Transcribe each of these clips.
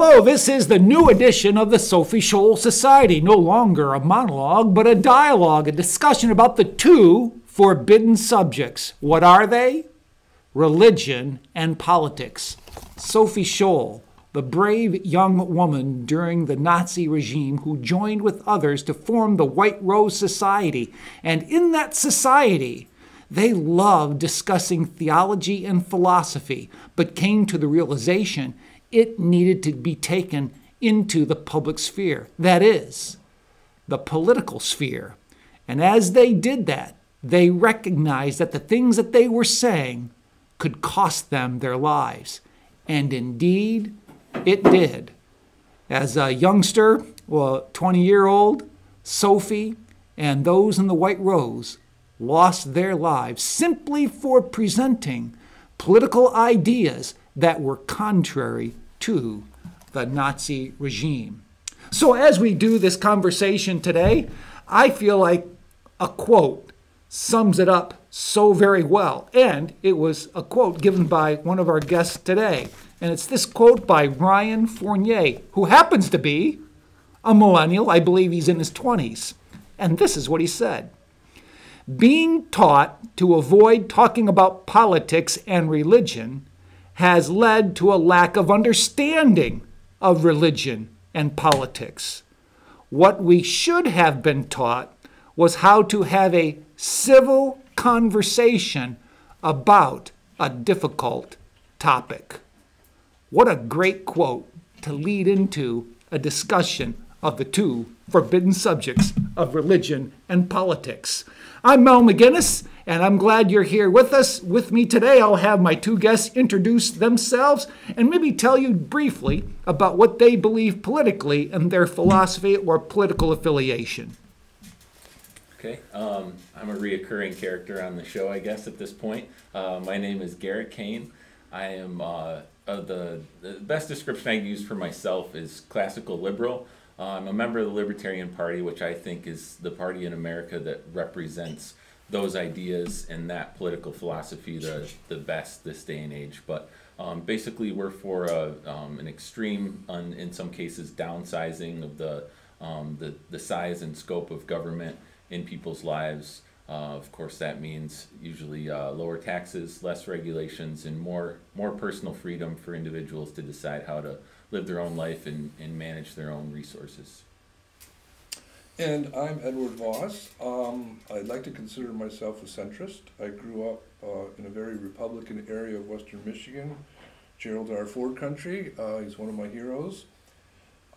Hello, this is the new edition of the Sophie Scholl Society. No longer a monologue, but a dialogue, a discussion about the two forbidden subjects. What are they? Religion and politics. Sophie Scholl, the brave young woman during the Nazi regime who joined with others to form the White Rose Society. And in that society, they loved discussing theology and philosophy, but came to the realization it needed to be taken into the public sphere, that is, the political sphere. And as they did that, they recognized that the things that they were saying could cost them their lives. And indeed, it did. As a youngster, 20-year-old, Sophie and those in the White Rose lost their lives simply for presenting political ideas that were contrary to the Nazi regime. So as we do this conversation today, I feel like a quote sums it up so very well. And it was a quote given by one of our guests today. And it's this quote by Ryan Fournier, who happens to be a millennial. I believe he's in his 20s. And this is what he said. Being taught to avoid talking about politics and religion has led to a lack of understanding of religion and politics. What we should have been taught was how to have a civil conversation about a difficult topic. What a great quote to lead into a discussion of the two forbidden subjects of religion and politics. I'm Mel McGinnis, and I'm glad you're here with us. With me today, I'll have my two guests introduce themselves and maybe tell you briefly about what they believe politically and their philosophy or political affiliation. Okay, I'm a reoccurring character on the show, I guess, at this point. My name is Garrett Kane. I am, the best description I can use for myself is classical liberal. I'm a member of the Libertarian Party, which I think is the party in America that represents those ideas and that political philosophy the best this day and age. But basically, we're for an extreme, in some cases, downsizing of the size and scope of government in people's lives. Of course, that means usually lower taxes, less regulations, and more personal freedom for individuals to decide how to live their own life and manage their own resources. And I'm Edward Voss. I'd like to consider myself a centrist. I grew up in a very Republican area of Western Michigan, Gerald R. Ford country. He's one of my heroes.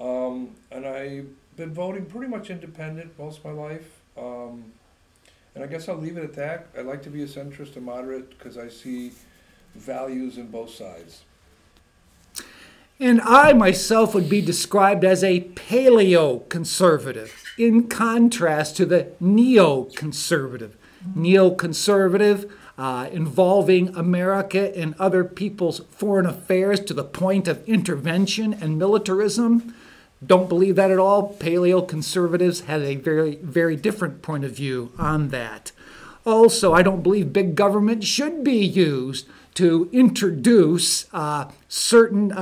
And I've been voting pretty much independent most of my life. And I guess I'll leave it at that. I like to be a centrist and moderate because I see values in both sides. And I myself would be described as a paleo-conservative, in contrast to the neo-conservative. Neo-conservative involving America and other people's foreign affairs to the point of intervention and militarism. Don't believe that at all. Paleo-conservatives had a very, very different point of view on that. Also, I don't believe big government should be used to introduce certain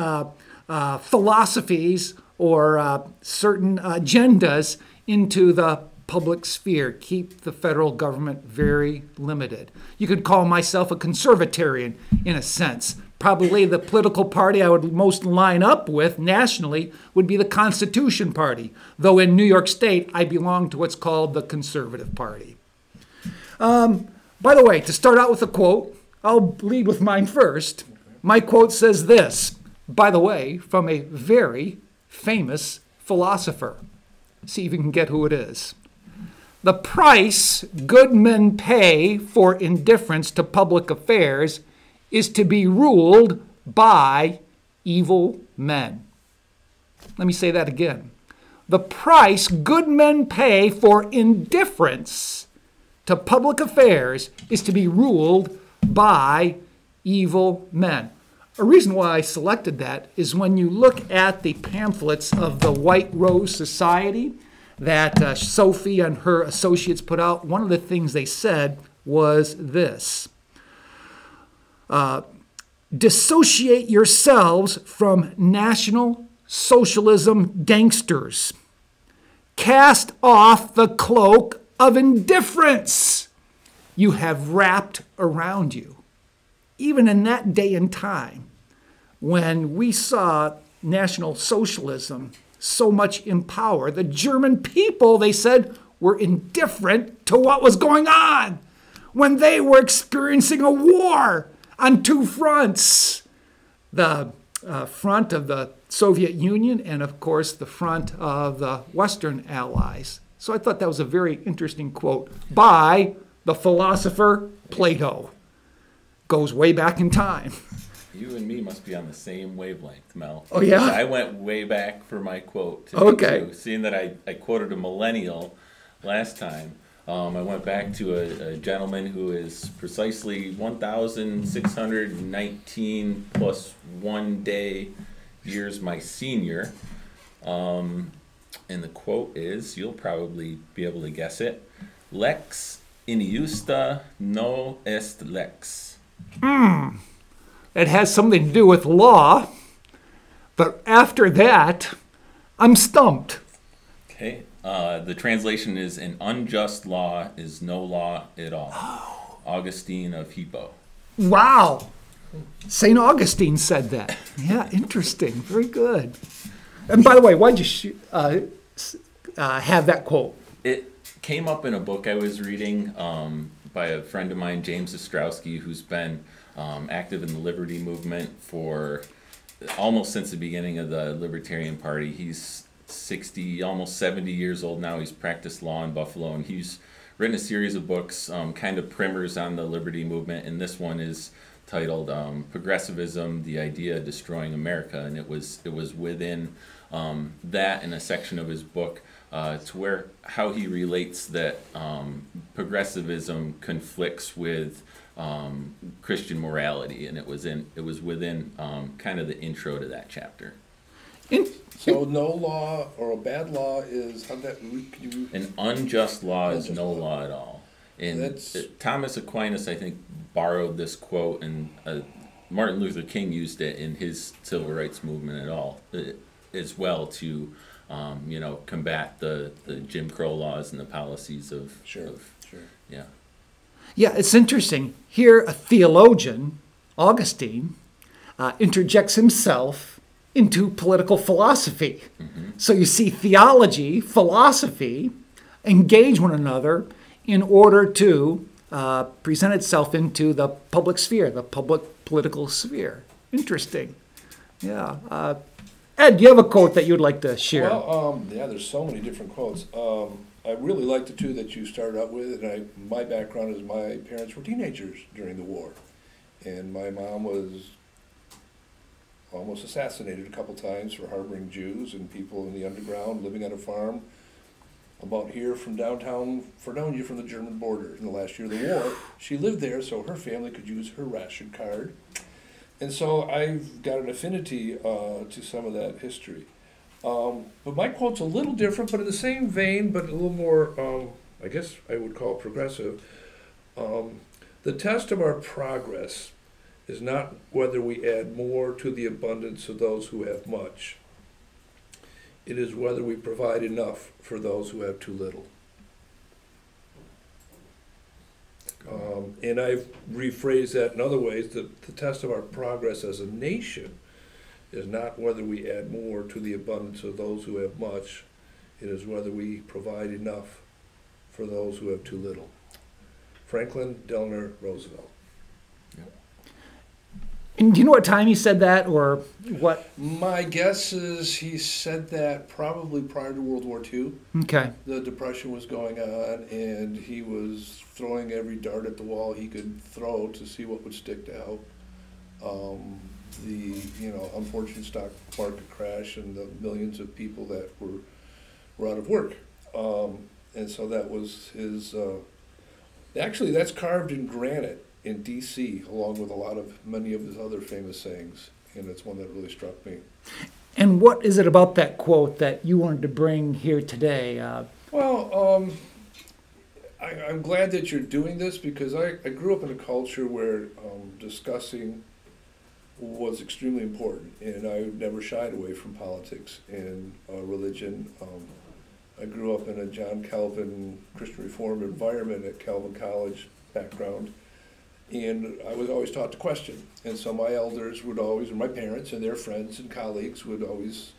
philosophies or certain agendas into the public sphere. Keep the federal government very limited. You could call myself a conservatarian in a sense. Probably the political party I would most line up with nationally would be the Constitution Party, though in New York State I belong to what's called the Conservative Party. By the way, to start out with a quote, I'll lead with mine first. My quote says this, by the way, from a very famous philosopher. See if you can get who it is. The price good men pay for indifference to public affairs is to be ruled by evil men. Let me say that again. The price good men pay for indifference to public affairs is to be ruled by evil men. A reason why I selected that is when you look at the pamphlets of the White Rose Society that Sophie and her associates put out, one of the things they said was this. Dissociate yourselves from national socialism gangsters. Cast off the cloak of indifference you have wrapped around you. Even in that day and time, when we saw National Socialism so much in power, the German people, they said, were indifferent to what was going on when they were experiencing a war on two fronts. The front of the Soviet Union and, of course, the front of the Western Allies. So I thought that was a very interesting quote by the philosopher Plato. Goes way back in time. You and me must be on the same wavelength, Mel. Oh, yeah? I went way back for my quote. Okay. Too. Seeing that I quoted a millennial last time, I went back to a gentleman who is precisely 1,619 plus 1 day years my senior. And the quote is, you'll probably be able to guess it, Lex injusta no est lex. It has something to do with law, but after that, I'm stumped. Okay. The translation is, an unjust law is no law at all. Augustine of Hippo. Wow. St. Augustine said that. Yeah, interesting. Very good. And by the way, why'd you have that quote? It came up in a book I was reading by a friend of mine, James Ostrowski, who's been active in the liberty movement for almost since the beginning of the Libertarian Party. He's 60, almost 70 years old now. He's practiced law in Buffalo, and he's written a series of books, kind of primers on the liberty movement, and this one is titled Progressivism, the Idea of Destroying America, and it was within that and a section of his book to where how he relates that progressivism conflicts with Christian morality, and it was within kind of the intro to that chapter. So no law or a bad law is how that An unjust law is no law at all. And Thomas Aquinas, I think, borrowed this quote, and Martin Luther King used it in his civil rights movement as well to, combat the Jim Crow laws and the policies of. Sure. Yeah. Yeah, it's interesting. Here, a theologian, Augustine, interjects himself into political philosophy. Mm-hmm. So you see theology, philosophy, engage one another in order to present itself into the public sphere, the public political sphere. Interesting. Yeah. Ed, do you have a quote that you'd like to share? Well, there's so many different quotes. I really like the two that you started out with, and my background is my parents were teenagers during the war, and my mom was almost assassinated a couple times for harboring Jews and people in the underground living on a farm about here from downtown Fredonia from the German border in the last year of the war. She lived there so her family could use her ration card. And so I've got an affinity to some of that history. But my quote's a little different, but in the same vein, but a little more, I guess I would call it progressive. The test of our progress is not whether we add more to the abundance of those who have much. It is whether we provide enough for those who have too little. And I've rephrased that in other ways, that the test of our progress as a nation is not whether we add more to the abundance of those who have much. It is whether we provide enough for those who have too little. Franklin Delano Roosevelt. And do you know what time he said that, or what? My guess is he said that probably prior to World War II. Okay. The Depression was going on, and he was throwing every dart at the wall he could throw to see what would stick out. The unfortunate stock market crash and the millions of people that were out of work, and so that was his. Actually, that's carved in granite in D.C., along with many of his other famous sayings, and it's one that really struck me. And what is it about that quote that you wanted to bring here today? I'm glad that you're doing this, because I grew up in a culture where discussing was extremely important, and I never shied away from politics and religion. I grew up in a John Calvin Christian Reformed environment at Calvin College background, and I was always taught to question. And so my elders would always, and my parents and their friends and colleagues would always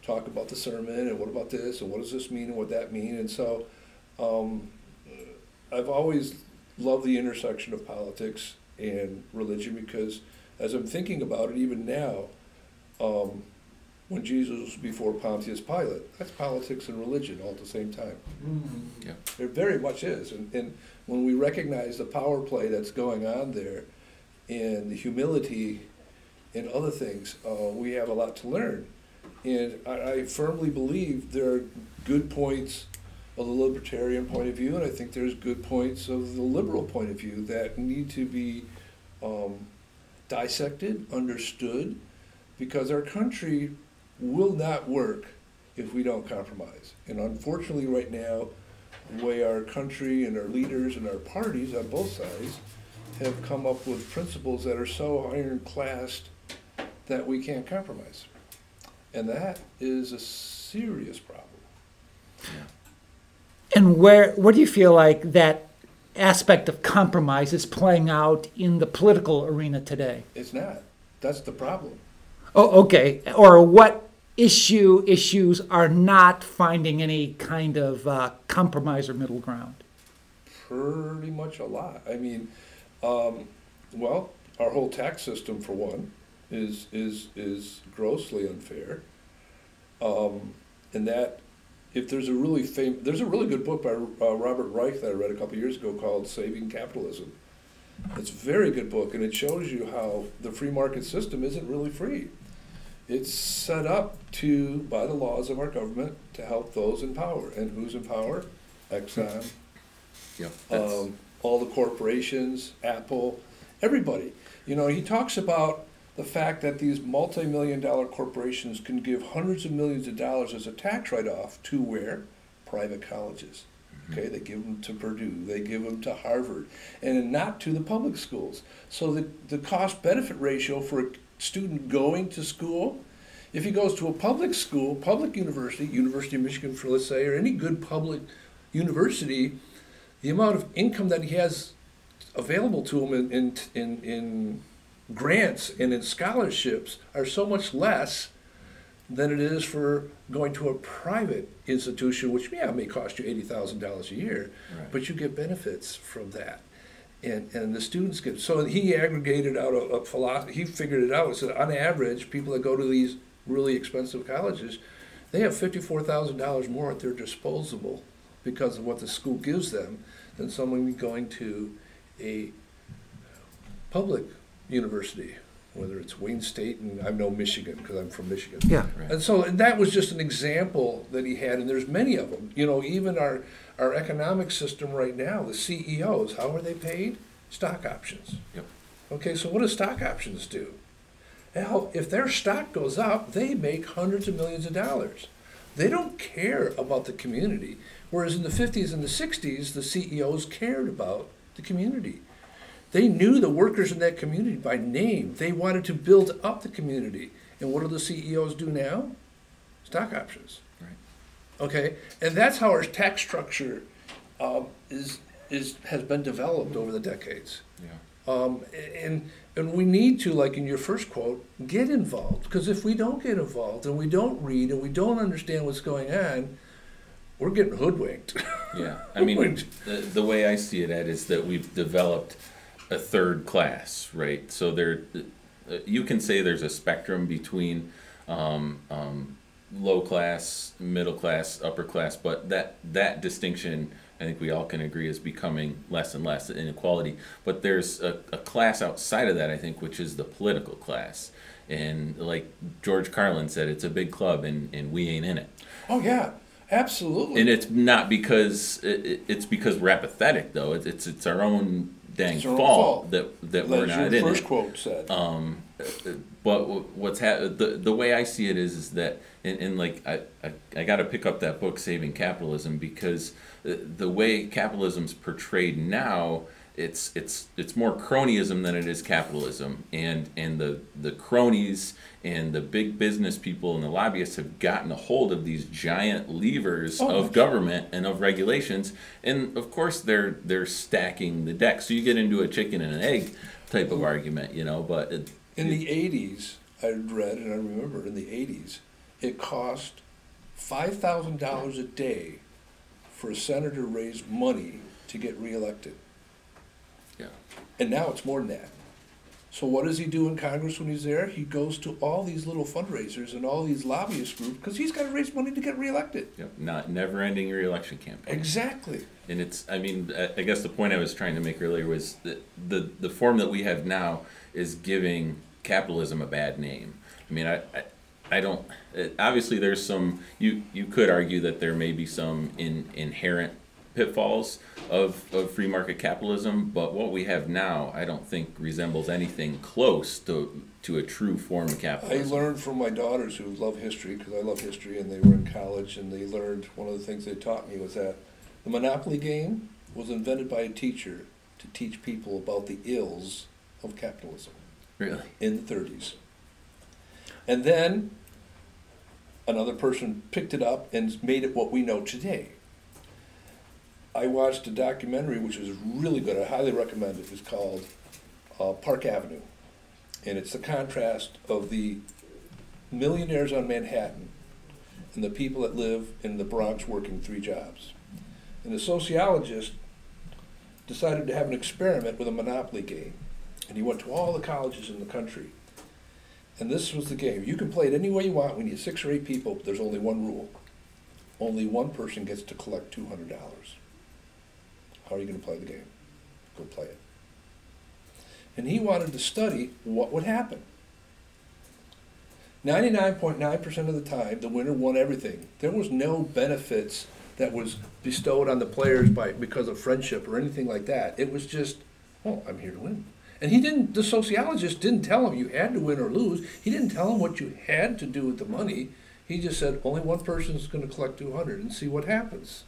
talk about the sermon and what about this and what does this mean and what that mean. And so I've always loved the intersection of politics and religion, because as I'm thinking about it, even now, when Jesus was before Pontius Pilate, that's politics and religion all at the same time. Yeah. It very much is. And when we recognize the power play that's going on there and the humility and other things, we have a lot to learn. And I firmly believe there are good points of the libertarian point of view, and I think there's good points of the liberal point of view that need to be dissected, understood, because our country will not work if we don't compromise. And unfortunately right now, the way our country and our leaders and our parties on both sides have come up with principles that are so ironclad that we can't compromise. And that is a serious problem. And where do you feel like that aspect of compromise is playing out in the political arena today? It's not. That's the problem. Oh, okay. Or what issues are not finding any kind of compromise or middle ground? Pretty much a lot. I mean, well, our whole tax system, for one, is grossly unfair. And that, if there's a really there's a really good book by Robert Reich that I read a couple years ago called Saving Capitalism. It's a very good book, and it shows you how the free market system isn't really free. It's set up by the laws of our government to help those in power. And who's in power? Exxon, Yep. all the corporations, Apple, everybody. You know, he talks about the fact that these multi-million-dollar corporations can give hundreds of millions of dollars as a tax write-off to where? Private colleges. Okay, they give them to Purdue, they give them to Harvard, and not to the public schools. So the cost-benefit ratio for a student going to school, if he goes to a public school, public university, University of Michigan, for let's say, or any good public university, the amount of income that he has available to him in grants and in scholarships are so much less than it is for going to a private institution, which may cost you $80,000 a year, Right. but you get benefits from that. And the students get, so he aggregated out a philosophy, he figured it out. It said on average, people that go to these really expensive colleges, they have $54,000 more at their disposal because of what the school gives them than someone going to a public university, whether it's Wayne State, and I know Michigan because I'm from Michigan. Yeah. Right. And so that was just an example that he had, and there's many of them. You know, even our economic system right now, the CEOs, how are they paid? Stock options. Yep. Okay, so what do stock options do? Hell, if their stock goes up, they make hundreds of millions of dollars. They don't care about the community. Whereas in the 50s and the 60s, the CEOs cared about the community. They knew the workers in that community by name. They wanted to build up the community. And what do the CEOs do now? Stock options. Right. Okay, and that's how our tax structure has been developed over the decades. Yeah. And we need to, like in your first quote, get involved. Because if we don't get involved and we don't read and we don't understand what's going on, we're getting hoodwinked. Yeah. I mean, the way I see it, Ed, is that we've developed a third class, right? So there, you can say there's a spectrum between low class, middle class, upper class, but that distinction, I think we all can agree, is becoming less and less, inequality. But there's a class outside of that, I think, which is the political class. And like George Carlin said, it's a big club, and we ain't in it. Oh yeah, absolutely. And it's not because it's because we're apathetic, though. It's our own dang It's our own fault fault. that we're not in it. Your first quote said. But what's the way I see it is that, and like I got to pick up that book, Saving Capitalism, because the way capitalism's portrayed now, it's more cronyism than it is capitalism, and the cronies and the big business people and the lobbyists have gotten a hold of these giant levers of government and of regulations, and of course they're stacking the deck. So you get into a chicken and an egg type of argument, you know. But in the 80s, I read, and I remember in the 80s, it cost $5,000 a day for a senator to raise money to get reelected. Yeah. And now it's more than that. So what does he do in Congress when he's there? He goes to all these little fundraisers and all these lobbyist groups because he's got to raise money to get reelected. Yep. Not never-ending reelection campaign. Exactly. And it's, I mean, I guess the point I was trying to make earlier was that the form that we have now is giving capitalism a bad name. I mean, I don't, obviously there's some, you could argue that there may be some inherent pitfalls of free market capitalism, but what we have now I don't think resembles anything close to a true form of capitalism. I learned from my daughters who love history, because I love history, and they were in college, and they learned, one of the things they taught me was that the Monopoly game was invented by a teacher to teach people about the ills of capitalism. Really? In the 30s. And then another person picked it up and made it what we know today. I watched a documentary which was really good. I highly recommend it. It's called Park Avenue. And it's the contrast of the millionaires on Manhattan and the people that live in the Bronx working 3 jobs. And the sociologist decided to have an experiment with a Monopoly game. And he went to all the colleges in the country. And this was the game. You can play it any way you want. We need 6 or 8 people, but there's only one rule. Only one person gets to collect $200. How are you going to play the game? Go play it. And he wanted to study what would happen. 99.9% of the time, the winner won everything. There was no benefits that was bestowed on the players because of friendship or anything like that. It was just, oh, I'm here to win. And the sociologist didn't tell him you had to win or lose. He didn't tell him what you had to do with the money. He just said, only one person is going to collect 200 and see what happens.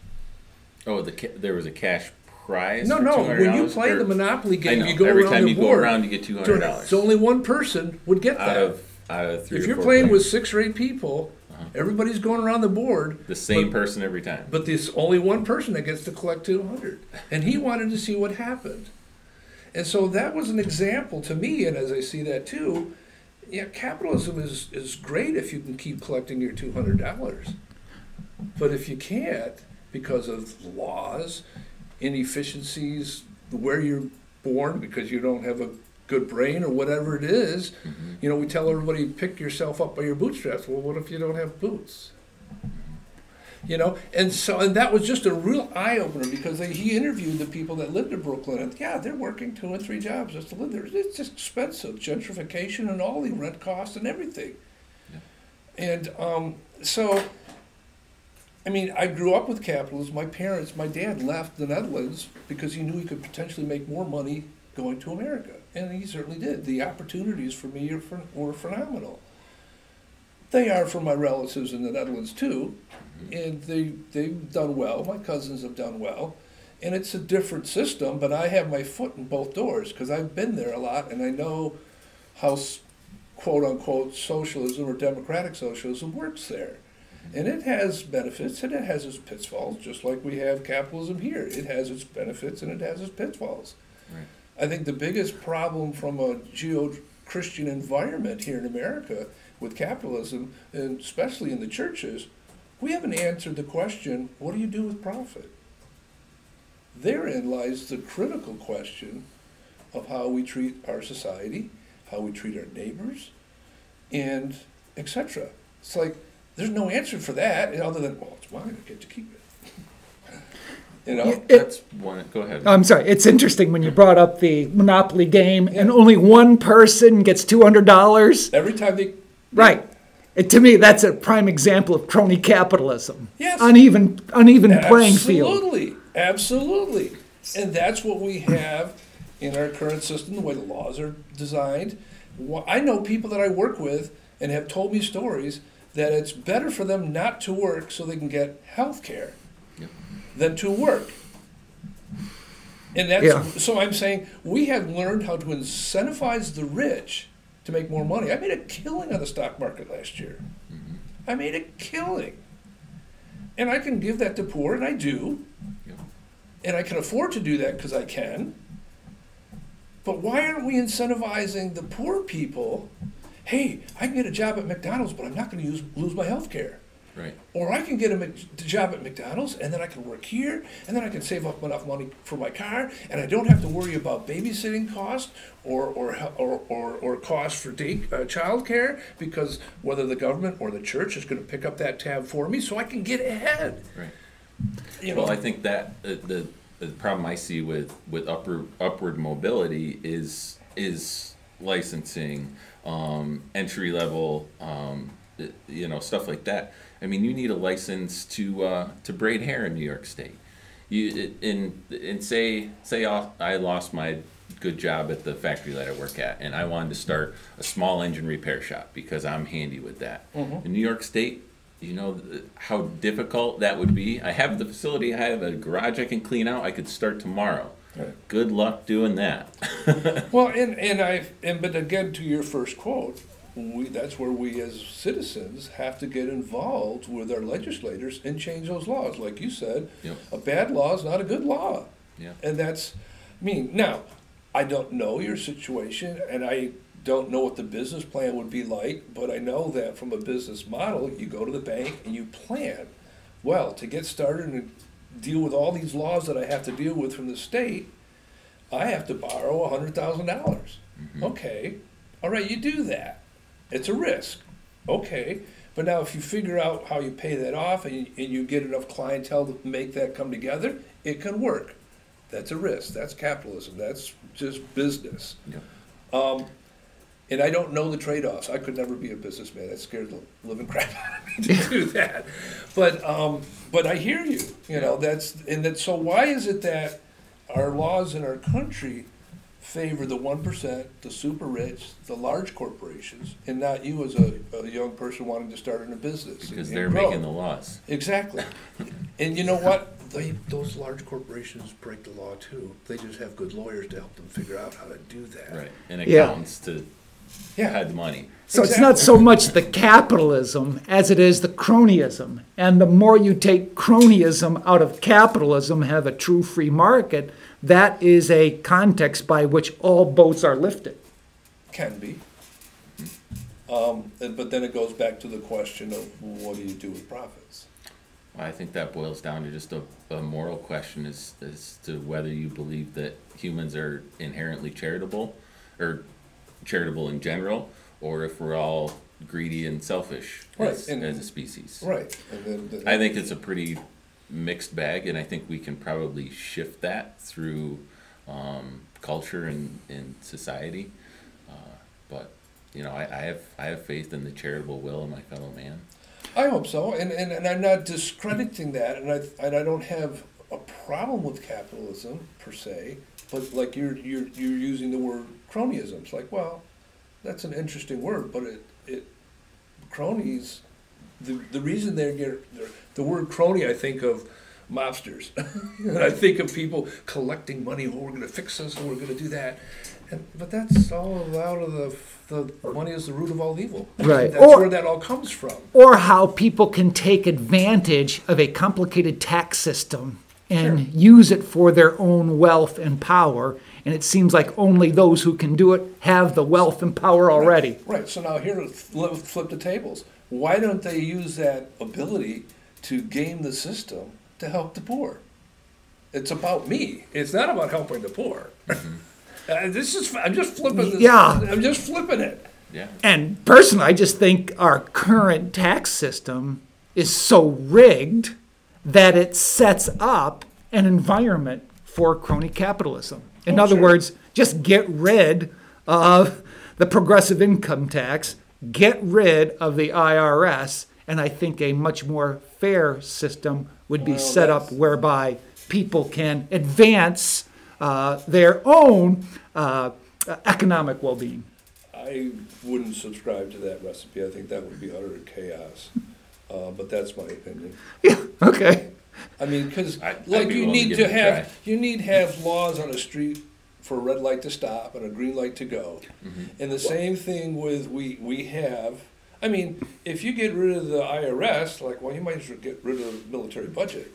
Oh, there was a cash prize? No, for when you play the Monopoly game, you go every around time the you board. go around, you get $200. So only one person would get that. Out of 3 if or you're 4 playing players. with 6 or 8 people, everybody's going around the board. The same person every time. But there's only one person that gets to collect 200. And he wanted to see what happened. And so that was an example to me, and as I see that too, yeah, capitalism is great if you can keep collecting your $200. But if you can't, because of laws, inefficiencies, where you're born, because you don't have a good brain or whatever it is, you know, we tell everybody, pick yourself up by your bootstraps. Well, what if you don't have boots? You know, and that was just a real eye-opener, because he interviewed the people that lived in Brooklyn, and yeah, they're working 2 and 3 jobs just to live there. It's just expensive, gentrification and all the rent costs and everything. Yeah. And so, I mean, I grew up with capitalism. My dad left the Netherlands because he knew he could potentially make more money going to America, and he certainly did. The opportunities for me were phenomenal. They are for my relatives in the Netherlands too, and they've done well. My cousins have done well, and it's a different system, but I have my foot in both doors because I've been there a lot, and I know how quote-unquote socialism or democratic socialism works there. And it has benefits and it has its pitfalls, just like we have capitalism here. It has its benefits and it has its pitfalls. Right. I think the biggest problem from a Judeo-Christian environment here in America with capitalism, and especially in the churches, we haven't answered the question, what do you do with profit? Therein lies the critical question of how we treat our society, how we treat our neighbors, and etc. It's like, there's no answer for that other than, well, it's mine, I get to keep it. You know? That's one. Go ahead. I'm sorry. It's interesting when you brought up the Monopoly game, and only one person gets $200. Every time they... Right. To me, that's a prime example of crony capitalism. Yes. Uneven playing field. Absolutely. Absolutely. And that's what we have in our current system, the way the laws are designed. I know people that I work with and have told me stories that it's better for them not to work so they can get health care than to work. And that's, Yeah. so I'm saying we have learned how to incentivize the rich to make more money. I made a killing on the stock market last year. I made a killing. And I can give that to poor, and I do. Yep. And I can afford to do that because I can. But why aren't we incentivizing the poor people? Hey, I can get a job at McDonald's, but I'm not going to lose my health care. Right. Or I can get a job at McDonald's, and then I can work here, and then I can save up enough money for my car, and I don't have to worry about babysitting costs or costs for child care, because whether the government or the church is going to pick up that tab for me, so I can get ahead. Right. You know, Well, I think that the problem I see with upward mobility is licensing, entry level, stuff like that. I mean, you need a license to braid hair in New York State. Say I lost my good job at the factory that I work at, and I wanted to start a small engine repair shop because I'm handy with that. In New York State, you know how difficult that would be. I have the facility, I have a garage I can clean out. I could start tomorrow. Right. Good luck doing that. Well, but again, to your first quote, that's where we as citizens have to get involved with our legislators and change those laws. Like you said, Yep. A bad law is not a good law. Yeah. And that's now, I don't know your situation, and I don't know what the business plan would be like, but I know that from a business model, you go to the bank and you plan. Well, to get started and deal with all these laws that I have to deal with from the state, I have to borrow $100,000. Okay, all right, you do that. It's a risk. Okay, but now if you figure out how you pay that off and you get enough clientele to make that come together, it can work. That's a risk. That's capitalism. That's just business. Yeah. And I don't know the trade-offs. I could never be a businessman. That scares the living crap out of me to do that. But I hear you. You know, so why is it that our laws in our country favor the 1%, the super rich, the large corporations, and not you as a young person wanting to start in a business? Because and they're grow? making the laws. Exactly. And you know what? Those large corporations break the law too. They just have good lawyers to help them figure out how to do that. Right. And accountants to Yeah. hide money. So it's not so much the capitalism as it is the cronyism. And the more you take cronyism out of capitalism, have a true free market, that is a context by which all boats are lifted. Can be. But then it goes back to the question of what do you do with profits? I think that boils down to just a moral question as to whether you believe that humans are inherently charitable, or charitable in general, or if we're all greedy and selfish as a species. Right. And then, I think it's a pretty mixed bag, and I think we can probably shift that through culture and society. But you know, I have faith in the charitable will of my fellow man. I hope so, and I'm not discrediting that, and I don't have a problem with capitalism per se, but like you're using the word cronyism. It's like, well, that's an interesting word, but cronies, the reason they're the word crony, I think of mobsters. And I think of people collecting money. Oh, we're going to fix this, and we're going to do that. But that's all out of the money is the root of all evil. Right. That's where that all comes from. Or how people can take advantage of a complicated tax system and use it for their own wealth and power. And it seems like only those who can do it have the wealth and power already. Right. So now here, flip the tables. Why don't they use that ability to game the system to help the poor? It's about me. It's not about helping the poor. I'm just flipping this. Yeah. I'm just flipping it. Yeah. And personally, I just think our current tax system is so rigged that it sets up an environment for crony capitalism. In other words, just get rid of the progressive income tax, get rid of the IRS, and I think a much more fair system would be set up whereby people can advance their own economic well-being. I wouldn't subscribe to that recipe. I think that would be utter chaos. But that's my opinion. Yeah, okay. I mean, because I'd like be you willing to need give to it a have try. you need to have laws on a street for a red light to stop and a green light to go. And the same thing with we have. I mean, if you get rid of the IRS, like, well, you might as well get rid of the military budget.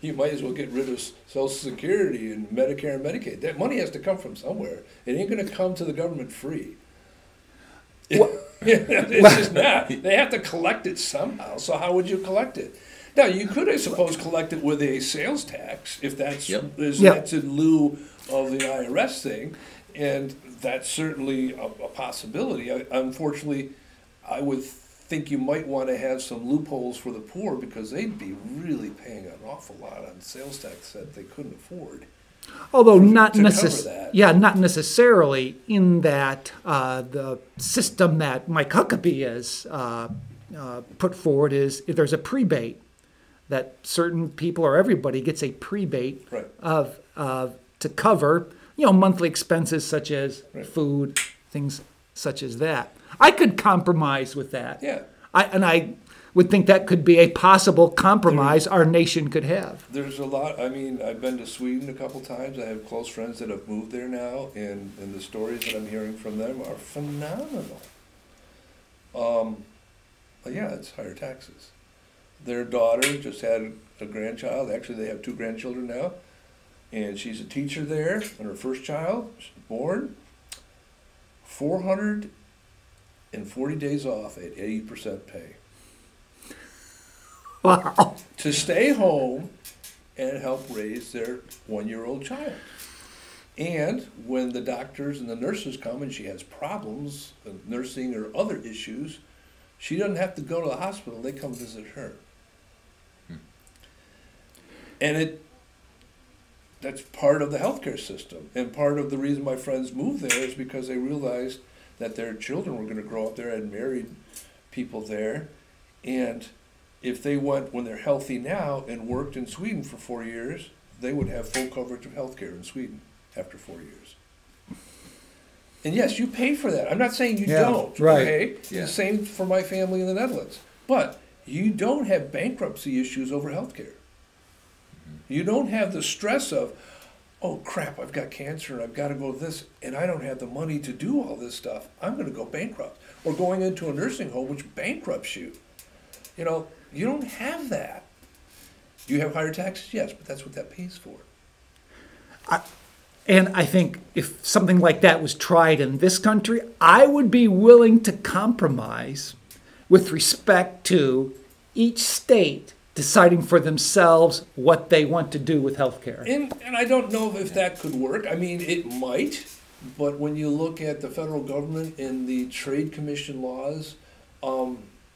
You might as well get rid of Social Security and Medicare and Medicaid. That money has to come from somewhere. It ain't going to come to the government free. It's just not. They have to collect it somehow. So how would you collect it? Now you could, I suppose, collect it with a sales tax if that's that's in lieu of the IRS thing, and that's certainly a possibility. Unfortunately, I would think you might want to have some loopholes for the poor because they'd be really paying an awful lot on sales tax that they couldn't afford. Although not necessarily in that the system that Mike Huckabee has put forward is if there's a prebate, that certain people or everybody gets a prebate of to cover monthly expenses such as food, things such as that. I could compromise with that. Yeah. I would think that could be a possible compromise our nation could have. There's a lot. I mean, I've been to Sweden a couple times. I have close friends that have moved there now, and the stories that I'm hearing from them are phenomenal. But yeah, it's higher taxes. Their daughter just had a grandchild. Actually, they have 2 grandchildren now, and she's a teacher there. And her first child, she's born, 440 days off at 80% pay. Wow. To stay home and help raise their 1-year-old child. And when the doctors and the nurses come and she has problems, nursing or other issues, she doesn't have to go to the hospital. They come visit her. And that's part of the healthcare system. And part of the reason my friends moved there is because they realized that their children were going to grow up there and married people there. And if they went when they're healthy now and worked in Sweden for 4 years, they would have full coverage of health care in Sweden after 4 years. And yes, you pay for that. I'm not saying you don't. Right. Okay? The same for my family in the Netherlands. But you don't have bankruptcy issues over health care. You don't have the stress of, oh crap, I've got cancer and I've got to go to this and I don't have the money to do all this stuff. I'm going to go bankrupt. Or going into a nursing home which bankrupts you. You don't have that. You have higher taxes? Yes, but that's what that pays for. And I think if something like that was tried in this country, I would be willing to compromise with respect to each state deciding for themselves what they want to do with health care. And I don't know if that could work. I mean, it might, but when you look at the federal government and the trade commission laws,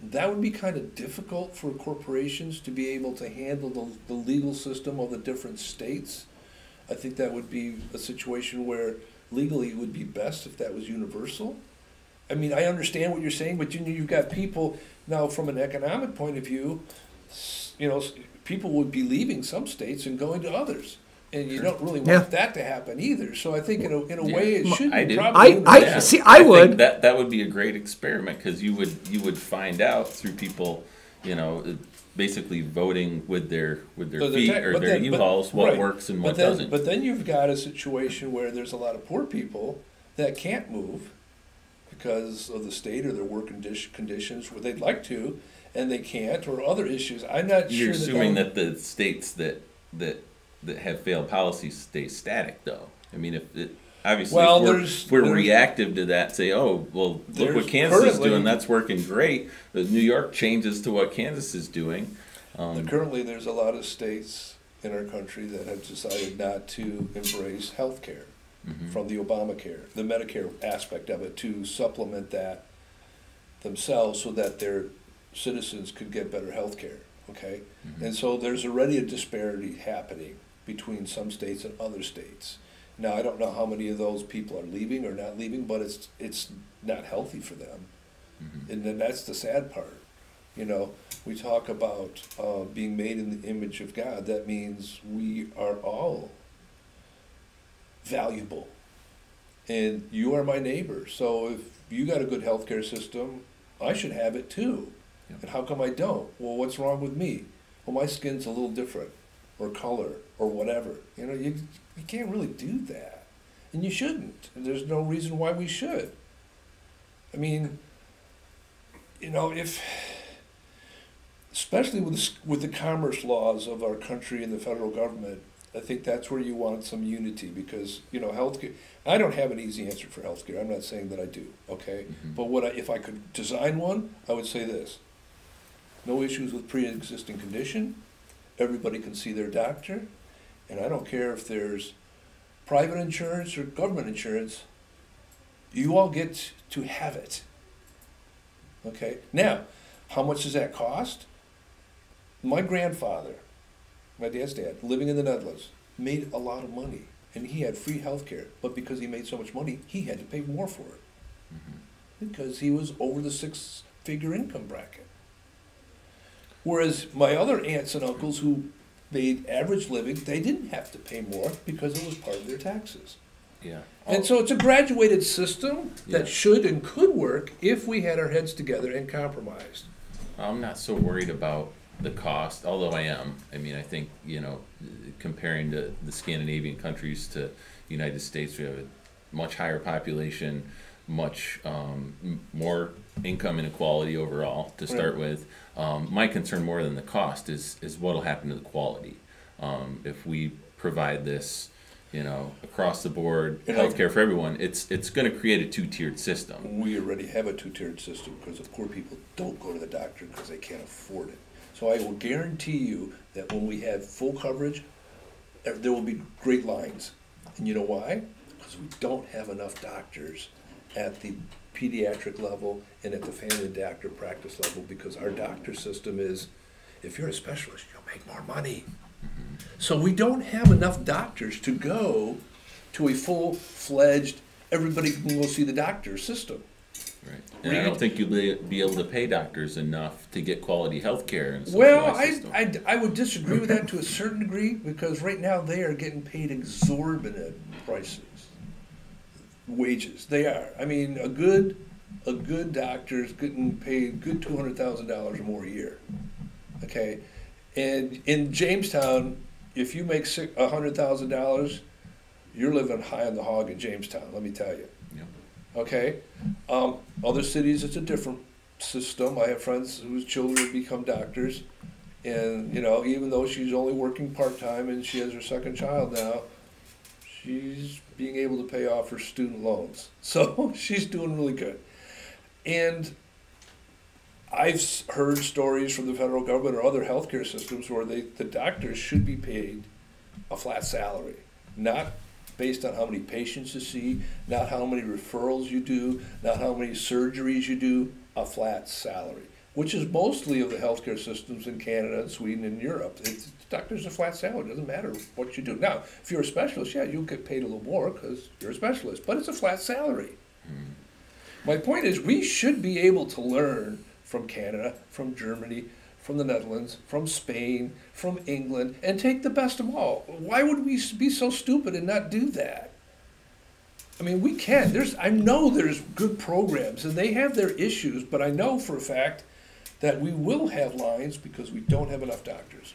that would be kind of difficult for corporations to be able to handle the legal system of the different states. I think that would be a situation where legally it would be best if that was universal. I mean, I understand what you're saying, but you've got people now from an economic point of view, people would be leaving some states and going to others. And you don't really want that to happen either. So I think in a way it should be probably. I would. Think that would be a great experiment because you would find out through people, basically voting with their feet or their U-Hauls what works and what doesn't. But then you've got a situation where there's a lot of poor people that can't move because of the state or their work conditions where they'd like to, and they can't, or other issues. I'm not sure. You're assuming that the states that have failed policies stay static, though. I mean, if we're reactive to that, say, oh, well, look what Kansas is doing, that's working great. The New York changes to what Kansas is doing. Currently, there's a lot of states in our country that have decided not to embrace health care from the Obamacare, the Medicare aspect of it, to supplement that themselves so that their citizens could get better health care. Okay? And so there's already a disparity happening between some states and other states. Now, I don't know how many of those people are leaving or not leaving, but it's not healthy for them. And then that's the sad part. We talk about being made in the image of God. That means we are all valuable. And you are my neighbor. So if you got a good healthcare system, I should have it too. And how come I don't? Well, what's wrong with me? well, my skin's a little different, or color, or whatever. You know, you can't really do that. And you shouldn't. And there's no reason why we should. I mean, you know, especially with the commerce laws of our country and the federal government, I think that's where you want some unity because, you know, healthcare, I don't have an easy answer for healthcare. I'm not saying that I do, okay? Mm-hmm. But if I could design one, I would say this. No issues with pre-existing condition. Everybody can see their doctor. And I don't care if there's private insurance or government insurance. You all get to have it. Okay? Now, how much does that cost? My grandfather, my dad's dad, living in the Netherlands, made a lot of money. And he had free health care. But because he made so much money, he had to pay more for it. Mm-hmm. Because he was over the six-figure income bracket. Whereas my other aunts and uncles who made average living, they didn't have to pay more because it was part of their taxes. Yeah. And so it's a graduated system that should and could work if we had our heads together and compromised. I'm not so worried about the cost, although I am. I mean, I think, you know, comparing to the Scandinavian countries to the United States, we have a much higher population, much more income inequality overall to start with. My concern more than the cost is what will happen to the quality. If we provide this, you know, across the board healthcare for everyone, it's going to create a two-tiered system. We already have a two-tiered system because the poor people don't go to the doctor because they can't afford it. So I will guarantee you that when we have full coverage, there will be great lines. And you know why? Because we don't have enough doctors at the pediatric level and at the family doctor practice level because our doctor system is, if you're a specialist, you'll make more money. Mm-hmm. So we don't have enough doctors to go to a full-fledged, everybody can go see the doctor system. Right. And I don't think you'll be able to pay doctors enough to get quality health care. Well, I would disagree with that to a certain degree because right now they are getting paid exorbitant prices. Wages. They are. I mean, a good doctor is getting paid good $200,000 or more a year. Okay, and in Jamestown, if you make $100,000, you're living high on the hog in Jamestown. Let me tell you. Yep. Okay, other cities it's a different system. I have friends whose children have become doctors, and you know, even though she's only working part-time and she has her second child now, she's being able to pay off her student loans. So she's doing really good. And I've heard stories from the federal government or other healthcare systems where the doctors should be paid a flat salary, not based on how many patients you see, not how many referrals you do, not how many surgeries you do, a flat salary, which is mostly of the healthcare systems in Canada and Sweden and Europe. Doctors a flat salary, doesn't matter what you do. Now, if you're a specialist, yeah, you'll get paid a little more because you're a specialist, but it's a flat salary. Mm. My point is we should be able to learn from Canada, from Germany, from the Netherlands, from Spain, from England, and take the best of all. Why would we be so stupid and not do that? I mean, we can. I know there's good programs, and they have their issues, but I know for a fact that we will have lines because we don't have enough doctors.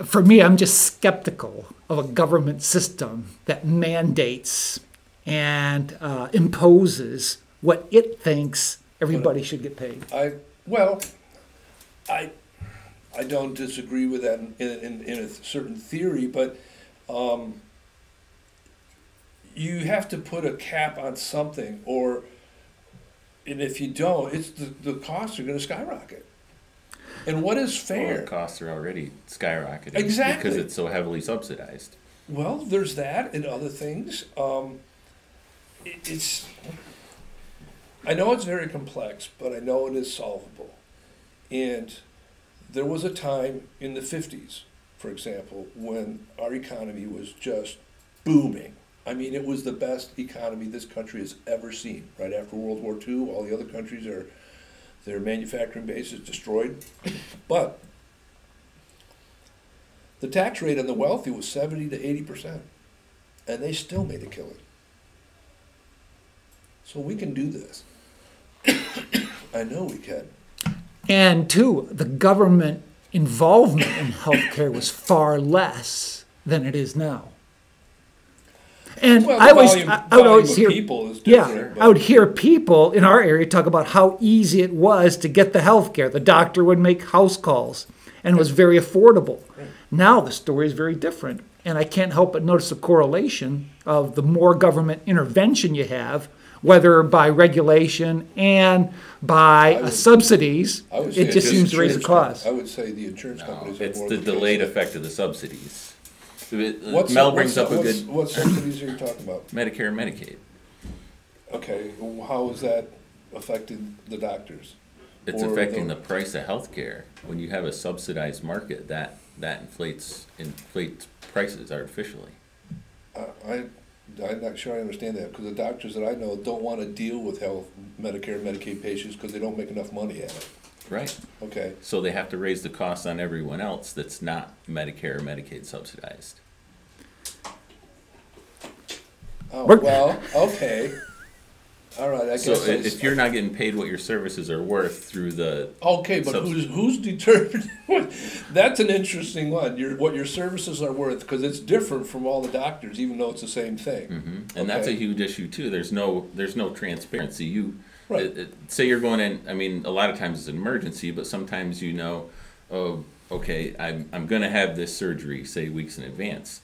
For me, I'm just skeptical of a government system that mandates and imposes what it thinks everybody should get paid. I don't disagree with that in a certain theory, but you have to put a cap on something, and if you don't, the costs are going to skyrocket. And what is fair? Well, the costs are already skyrocketing. Exactly. Because it's so heavily subsidized. Well, there's that and other things. I know it's very complex, but I know it is solvable. And there was a time in the 50s, for example, when our economy was just booming. I mean, it was the best economy this country has ever seen. Right after World War II, all the other countries, their manufacturing base is destroyed. But the tax rate on the wealthy was 70 to 80%, and they still made a killing. So we can do this. I know we can. And two, the government involvement in healthcare was far less than it is now. And Well, I would volume always of hear people is yeah, different, I would hear people in our area talk about how easy it was to get the health care. The doctor would make house calls, and it was very affordable. Right. Now the story is very different, and I can't help but notice a correlation of the more government intervention you have, whether by regulation and by subsidies, I would say it just seems to raise the cost. I would say the insurance companies. It's are the more delayed case. effect of the subsidies. What Brings up a good What subsidies are you talking about? Medicare and Medicaid. Okay, how has that affected the doctors? It's Or affecting the price of healthcare. When you have a subsidized market, that inflates prices artificially. I'm not sure I understand that, because the doctors that I know don't want to deal with Medicare and Medicaid patients because they don't make enough money at it. Right. Okay, So they have to raise the costs on everyone else that's not Medicare or Medicaid subsidized. well, okay. All right, I So guess. if you're not getting paid what your services are worth through the Okay, but who's determined? That's an interesting one. What your services are worth, because it's different from all the doctors, even though it's the same thing. and that's a Okay. huge issue too. There's no transparency. Right. Say you're going in. I mean, a lot of times it's an emergency, but sometimes oh, okay, I'm going to have this surgery, say weeks in advance.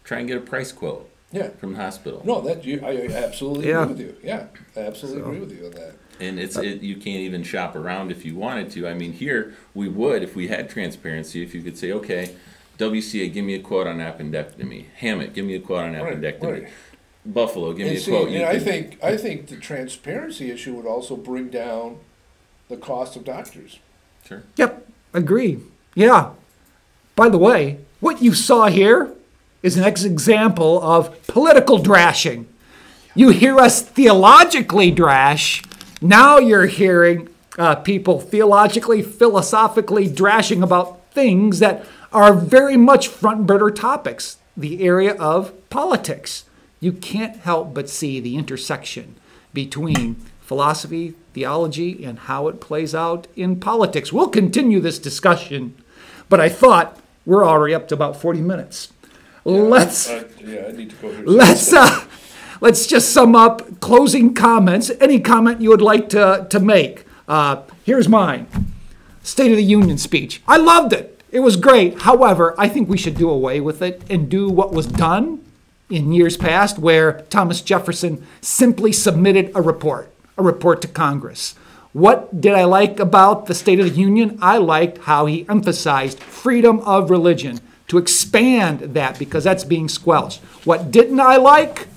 Try and get a price quote Yeah. from the hospital. No, I absolutely Yeah. agree with you. Yeah, I absolutely agree with you on that. And you can't even shop around if you wanted to. I mean, here we would if we had transparency. If you could say, okay, WCA, give me a quote on appendectomy. Hammett, give me a quote on Right, appendectomy. right. Buffalo, give me And a see, quote. and I think the transparency issue would also bring down the cost of doctors. Sure. Yep, agree. Yeah. By the way, what you saw here is an example of political drashing. You hear us theologically drash. Now you're hearing people theologically, philosophically drashing about things that are very much front burner topics, the area of politics. You can't help but see the intersection between philosophy, theology, and how it plays out in politics. We'll continue this discussion, but I thought we're already up to about 40 minutes. Let's I need to go here. let's just sum up closing comments. Any comment you would like to make? Here's mine. State of the Union speech. I loved it. It was great. However, I think we should do away with it and do what was done in years past, where Thomas Jefferson simply submitted a report to Congress. What did I like about the State of the Union? I liked how he emphasized freedom of religion, to expand that, because that's being squelched. What didn't I like?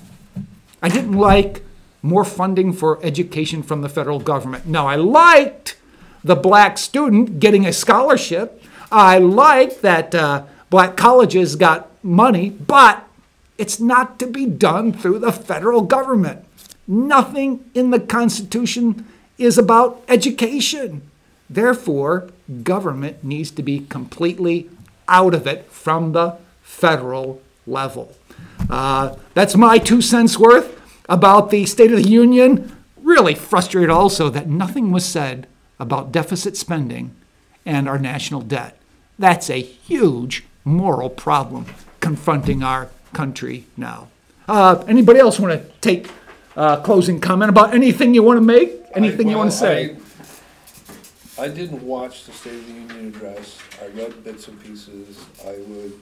I didn't like more funding for education from the federal government. Now, I liked the black student getting a scholarship. I liked that black colleges got money, but it's not to be done through the federal government. Nothing in the Constitution is about education. Therefore, government needs to be completely out of it from the federal level. That's my 2 cents worth about the State of the Union. Really frustrated also that nothing was said about deficit spending and our national debt. That's a huge moral problem confronting our country now. Anybody else want to take closing comment about anything you want to make? Anything you want to say? I didn't watch the State of the Union address. I read bits and pieces. I would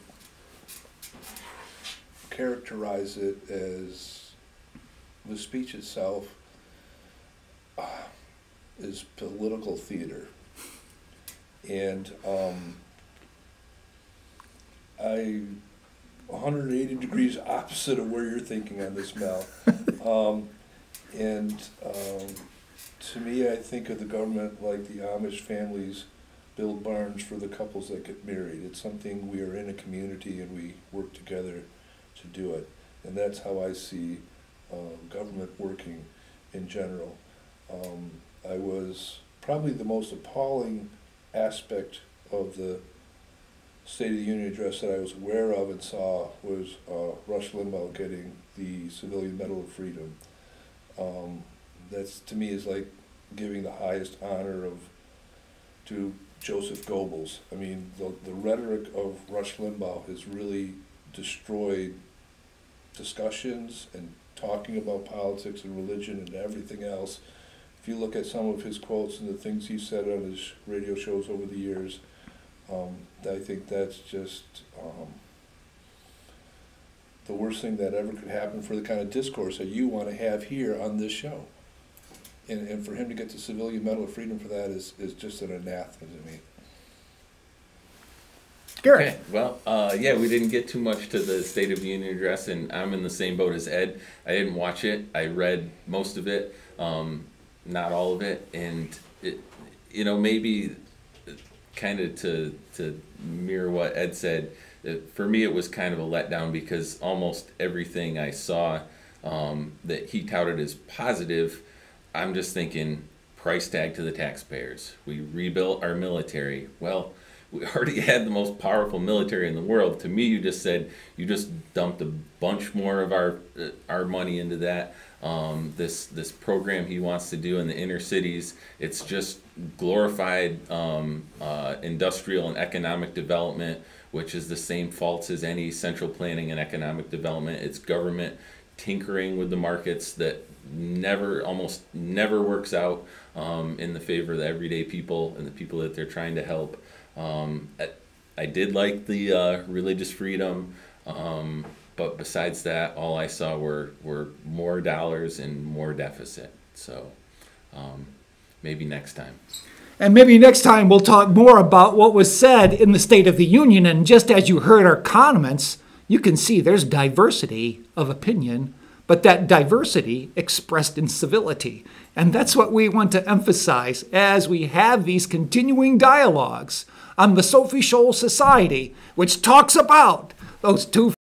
characterize it as the speech itself is political theater. And I 180 degrees opposite of where you're thinking on this, Mel. To me, I think of the government like the Amish families build barns for the couples that get married. It's something we are in a community and we work together to do it. And that's how I see government working in general. I was probably the most appalling aspect of the State of the Union address that I was aware of and saw was Rush Limbaugh getting the Civilian Medal of Freedom. That's, to me, is like giving the highest honor to Joseph Goebbels. I mean, the rhetoric of Rush Limbaugh has really destroyed discussions and talking about politics and religion and everything else. If you look at some of his quotes and the things he said on his radio shows over the years, I think that's just the worst thing that ever could happen for the kind of discourse that you want to have here on this show. And for him to get the Civilian Medal of Freedom for that is just an anathema to me. Garrett. Okay, well, yeah, we didn't get too much to the State of the Union address, and I'm in the same boat as Ed. I didn't watch it. I read most of it, not all of it, and it, you know, maybe kind of to mirror what Ed said, for me it was kind of a letdown because almost everything I saw that he touted as positive, I'm just thinking price tag to the taxpayers. We rebuilt our military. Well, we already had the most powerful military in the world. To me, you just said you just dumped a bunch more of our money into that. This program he wants to do in the inner cities, it's just glorified industrial and economic development, which is the same faults as any central planning and economic development. It's government tinkering with the markets that almost never works out in the favor of the everyday people and the people that they're trying to help. I did like the religious freedom, but besides that, all I saw were more dollars and more deficit. So maybe next time. And maybe next time we'll talk more about what was said in the State of the Union. And just as you heard our comments, you can see there's diversity of opinion, but that diversity expressed in civility. And that's what we want to emphasize as we have these continuing dialogues on the Sophie Scholl Society, which talks about those two